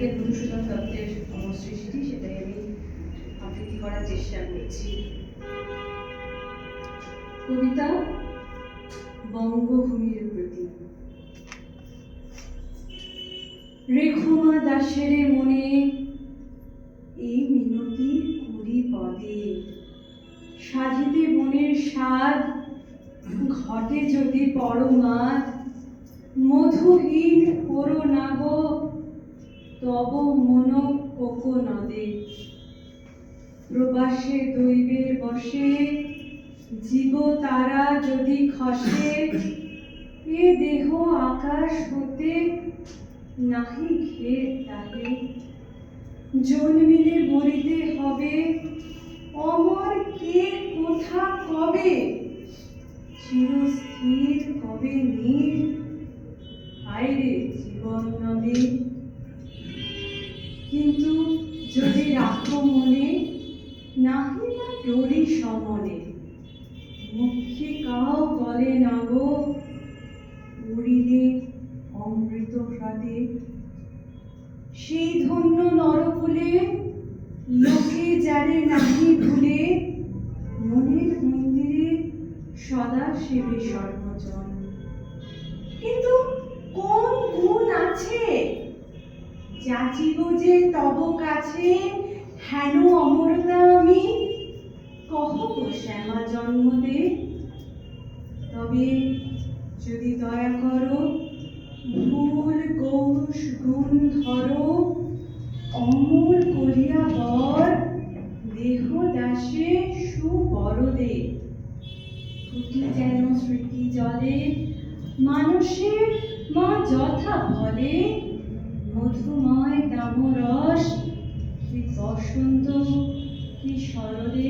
Michael Madhusudan দত্তের অমর সৃষ্টি, সেটাই আমি আবৃত্তি করার চেষ্টা করছি। কবিতা বঙ্গভূমির প্রতি। রেখমা দাসের মনে এই মিনতি করি পদে, সাধিতে বনের স্বাদ ঘটে যদি পরমাদ, মধুহীন করো নাগ তব মন কোক নদে। প্রবাসে দৈবের বসে জীব তারা যদি খসে, এ দেহ আকাশ হতে নাহি ঘের তাহে। জন্মিলে মরিতে হবে অমর কে কোথা কবে, চিরস্থির কবে নীর হায়রে জীবন নবে। কিন্তু যদি রাখো মনে নাহি বা ডরি সমনে, মুখে কাউ বলে না গো উড়িলে অমৃত হ্রদে। সেই ধন্য নরকুলে লোকে যারে নাহি ভুলে, মনের মন্দিরে সদা সেবে সর্বজন। কিন্তু কোন গুণ আছে যাচিব যে তব কাছে, হেন অমরতা আমি কহ গো শ্যামা জন্ম দে। তবে যদি দয়া করো ভুল গৌষ গুণ ধরো, অমর করিয়া বর দেহ দাসে সুবরদে। ফুটি যেন স্মৃতি জলে মানুষের মা যথা বলে, মধুময় দামরস কি বসন্ত কি শরদে।